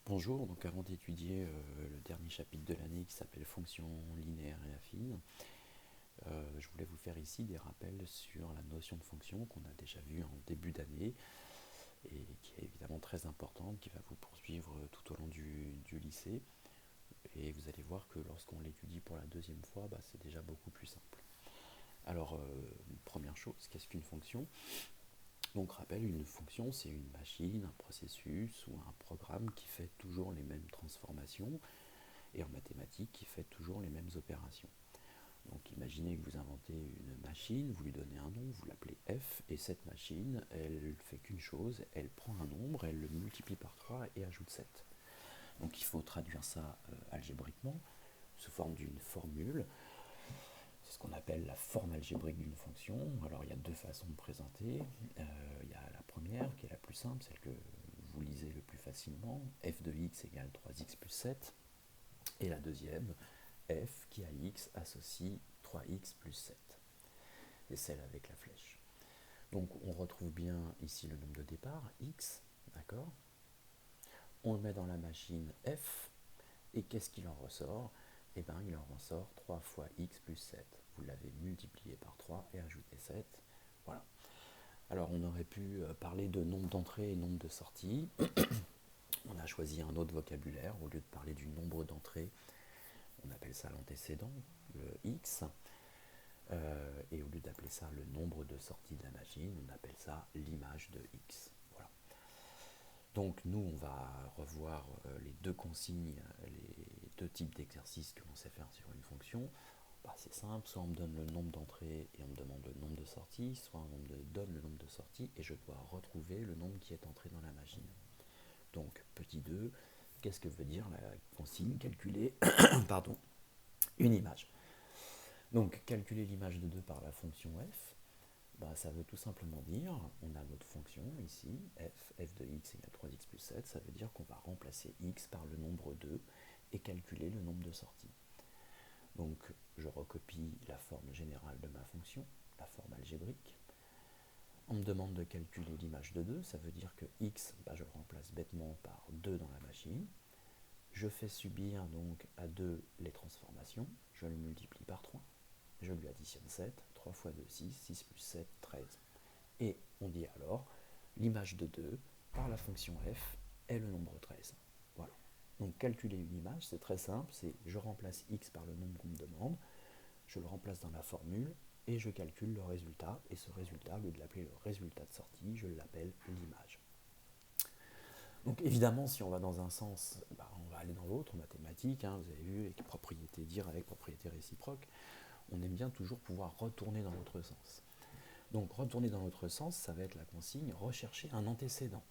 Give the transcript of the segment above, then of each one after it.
Bonjour, donc avant d'étudier le dernier chapitre de l'année qui s'appelle Fonctions linéaires et affines, je voulais vous faire ici des rappels sur la notion de fonction qu'on a déjà vue en début d'année et qui est évidemment très importante, qui va vous poursuivre tout au long du lycée. Et vous allez voir que lorsqu'on l'étudie pour la deuxième fois, c'est déjà beaucoup plus simple. Alors, première chose, qu'est-ce qu'une fonction? Donc, rappel, une fonction, c'est une machine, un processus ou un programme qui fait toujours les mêmes transformations et en mathématiques qui fait toujours les mêmes opérations. Donc imaginez que vous inventez une machine, vous lui donnez un nom, vous l'appelez f, et cette machine, elle fait qu'une chose, elle prend un nombre, elle le multiplie par 3 et ajoute 7. Donc il faut traduire ça algébriquement, sous forme d'une formule. C'est ce qu'on appelle la forme algébrique d'une fonction. Alors il y a deux façons de présenter. Il y a la première, qui est la plus simple, celle que vous lisez le plus facilement, f de x égale 3x plus 7. Et la deuxième, f qui a x associe 3x plus 7. C'est celle avec la flèche. Donc on retrouve bien ici le nombre de départ, x, d'accord. On le met dans la machine f, et qu'est-ce qu'il en ressort? Eh bien il en ressort 3 fois x plus 7. Vous l'avez multiplié par 3 et ajouté 7. Voilà. Alors on aurait pu parler de nombre d'entrées et nombre de sorties. On a choisi un autre vocabulaire. Au lieu de parler du nombre d'entrées, on appelle ça l'antécédent, le x. Et au lieu d'appeler ça le nombre de sorties de la machine, on appelle ça l'image de x. Voilà. Donc nous, on va revoir les deux consignes, les deux types d'exercices que l'on sait faire sur une fonction. C'est simple, soit on me donne le nombre d'entrées et on me demande le nombre de sorties, soit on me donne le nombre de sorties et je dois retrouver le nombre qui est entré dans la machine. Donc, petit 2, qu'est-ce que veut dire la consigne calculer pardon, une image? Donc, calculer l'image de 2 par la fonction f, ça veut tout simplement dire, on a notre fonction ici, f de x égale 3x plus 7, ça veut dire qu'on va remplacer x par le nombre 2 et calculer le nombre de sorties. Donc je recopie la forme générale de ma fonction, la forme algébrique. On me demande de calculer l'image de 2, ça veut dire que x, je le remplace bêtement par 2 dans la machine. Je fais subir donc à 2 les transformations, je le multiplie par 3, je lui additionne 7, 3 fois 2, 6, 6 plus 7, 13. Et on dit alors, l'image de 2 par la fonction f est le nombre 13. Voilà. Donc calculer une image, c'est très simple, c'est je remplace x par le nombre qu'on me demande, je le remplace dans la formule, et je calcule le résultat, et ce résultat, au lieu de l'appeler le résultat de sortie, je l'appelle l'image. Donc évidemment, si on va dans un sens, on va aller dans l'autre, en mathématiques, vous avez vu, avec propriété directe, propriété réciproque, on aime bien toujours pouvoir retourner dans l'autre sens. Donc retourner dans l'autre sens, ça va être la consigne rechercher un antécédent.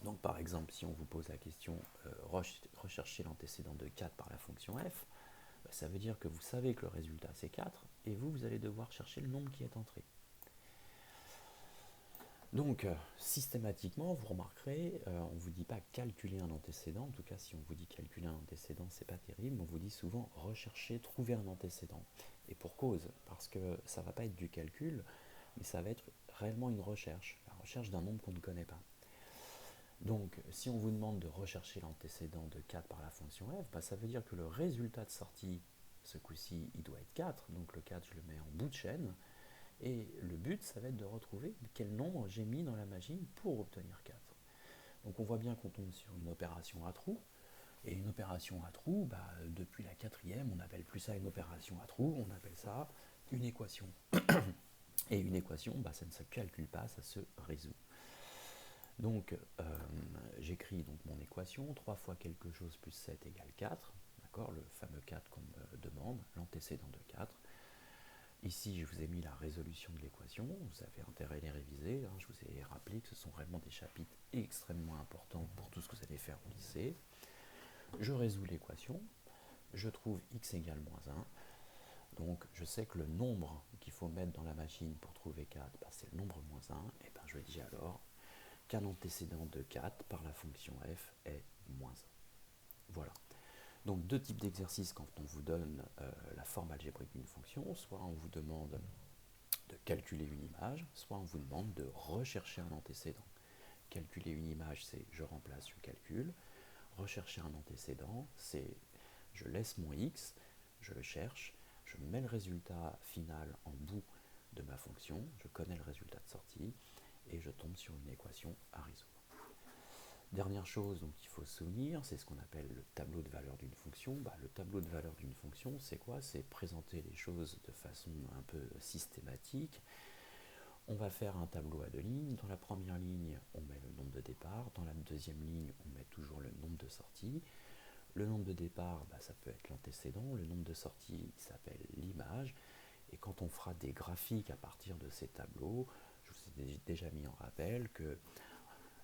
Donc par exemple, si on vous pose la question rechercher l'antécédent de 4 par la fonction f, ça veut dire que vous savez que le résultat c'est 4 et vous allez devoir chercher le nombre qui est entré. Donc systématiquement, vous remarquerez, on ne vous dit pas calculer un antécédent, en tout cas si on vous dit calculer un antécédent, c'est pas terrible, on vous dit souvent rechercher, trouver un antécédent. Et pour cause, parce que ça ne va pas être du calcul, mais ça va être réellement une recherche, la recherche d'un nombre qu'on ne connaît pas. Donc, si on vous demande de rechercher l'antécédent de 4 par la fonction f, ça veut dire que le résultat de sortie, ce coup-ci, il doit être 4. Donc le 4, je le mets en bout de chaîne. Et le but, ça va être de retrouver quel nombre j'ai mis dans la machine pour obtenir 4. Donc on voit bien qu'on tombe sur une opération à trous. Et une opération à trous, depuis la quatrième, on n'appelle plus ça une opération à trous, on appelle ça une équation. Et une équation, ça ne se calcule pas, ça se résout. Donc j'écris donc mon équation, 3 fois quelque chose plus 7 égale 4, d'accord, le fameux 4 qu'on me demande, l'antécédent de 4. Ici, je vous ai mis la résolution de l'équation, vous avez intérêt à les réviser, je vous ai rappelé que ce sont vraiment des chapitres extrêmement importants pour tout ce que vous allez faire au lycée. Je résous l'équation, je trouve x égale moins 1, donc je sais que le nombre qu'il faut mettre dans la machine pour trouver 4, c'est le nombre moins 1, et je dis alors qu'un antécédent de 4 par la fonction f est moins 1. Voilà. Donc deux types d'exercices quand on vous donne la forme algébrique d'une fonction, soit on vous demande de calculer une image, soit on vous demande de rechercher un antécédent. calculer une image, c'est je remplace, je calcule. Rechercher un antécédent, c'est je laisse mon x, je le cherche, je mets le résultat final en bout de ma fonction, je connais le résultat de sortie, et je tombe sur une équation à résoudre. Dernière chose donc il faut se souvenir, c'est ce qu'on appelle le tableau de valeur d'une fonction. Le tableau de valeur d'une fonction, c'est quoi? C'est présenter les choses de façon un peu systématique. On va faire un tableau à deux lignes. Dans la première ligne, on met le nombre de départ. Dans la deuxième ligne, on met toujours le nombre de sorties. Le nombre de départ, ça peut être l'antécédent. Le nombre de sorties s'appelle l'image. Et quand on fera des graphiques à partir de ces tableaux, je vous ai déjà mis en rappel que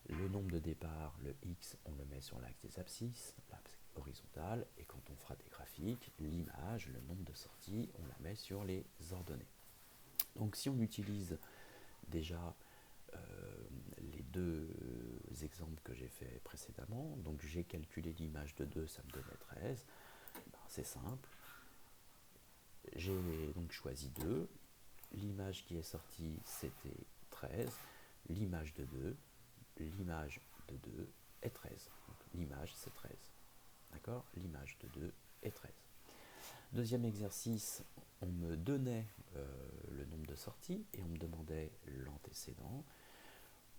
le nombre de départ, le x, on le met sur l'axe des abscisses, l'axe horizontal, et quand on fera des graphiques, l'image, le nombre de sorties, on la met sur les ordonnées. Donc si on utilise déjà les deux exemples que j'ai fait précédemment, donc j'ai calculé l'image de 2, ça me donnait 13, c'est simple. J'ai donc choisi 2, l'image qui est sortie c'était 13, l'image de 2, l'image de 2 est 13. Donc l'image c'est 13. D'accord? L'image de 2 est 13. Deuxième exercice, on me donnait le nombre de sorties et on me demandait l'antécédent.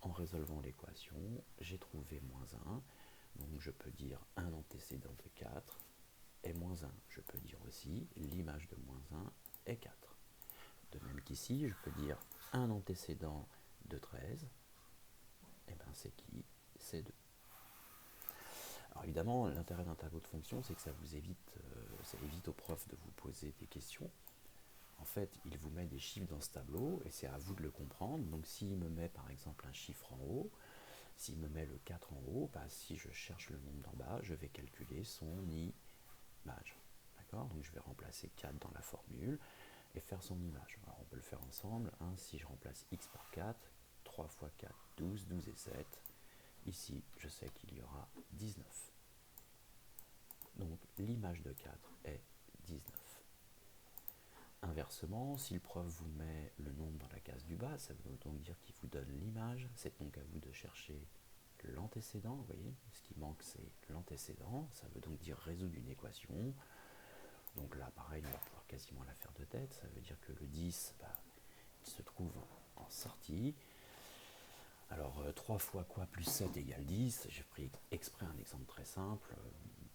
En résolvant l'équation, j'ai trouvé -1. Donc je peux dire un antécédent de 4 est -1. Je peux dire aussi l'image de -1 est 4. De même qu'ici, je peux dire un antécédent de 13. Et bien c'est qui? C'est 2. Alors évidemment, l'intérêt d'un tableau de fonction, c'est que ça évite au prof de vous poser des questions. En fait, il vous met des chiffres dans ce tableau et c'est à vous de le comprendre. Donc s'il me met par exemple un chiffre en haut, s'il me met le 4 en haut, si je cherche le nombre d'en bas, je vais calculer son image. D'accord? Donc je vais remplacer 4 dans la formule et faire son image. Alors on peut le faire ensemble. Si je remplace x par 4, 3 fois 4, 12, 12 et 7. Ici, je sais qu'il y aura 19. Donc l'image de 4 est 19. Inversement, si le prof vous met le nombre dans la case du bas, ça veut donc dire qu'il vous donne l'image. C'est donc à vous de chercher l'antécédent. Vous voyez, ce qui manque, c'est l'antécédent. Ça veut donc dire résoudre une équation. Donc là, pareil, on va pouvoir quasiment la faire de tête. Ça veut dire que le 10, il se trouve en sortie. Alors 3 fois quoi plus 7 égale 10. J'ai pris exprès un exemple très simple.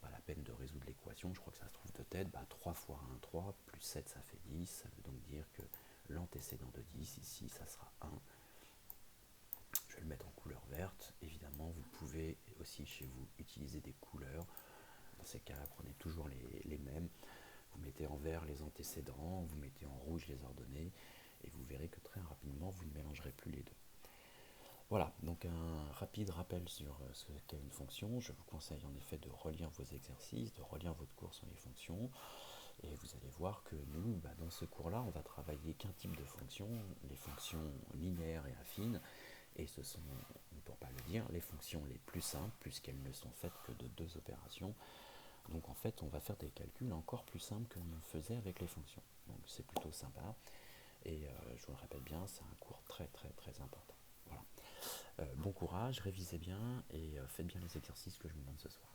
Pas la peine de résoudre l'équation, je crois que ça se trouve de tête. 3 fois 1, 3, plus 7, ça fait 10. Ça veut donc dire que l'antécédent de 10, ici, ça sera 1. Je vais le mettre en couleur verte. Évidemment, vous pouvez aussi chez vous utiliser des couleurs. Dans ces cas-là, prenez toujours les mêmes. Vous mettez en vert les antécédents, vous mettez en rouge les ordonnées, et vous verrez que très rapidement, vous ne mélangerez plus les deux. Voilà, donc un rapide rappel sur ce qu'est une fonction. Je vous conseille en effet de relire vos exercices, de relire votre cours sur les fonctions. Et vous allez voir que nous, dans ce cours-là, on va travailler qu'un type de fonction, les fonctions linéaires et affines. Et ce sont, pour ne pas le dire, les fonctions les plus simples, puisqu'elles ne sont faites que de 2 opérations. Donc en fait, on va faire des calculs encore plus simples que l'on faisait avec les fonctions. Donc c'est plutôt sympa. Et je vous le répète bien, c'est un cours très très très important. Voilà. Bon courage, révisez bien et faites bien les exercices que je vous demande ce soir.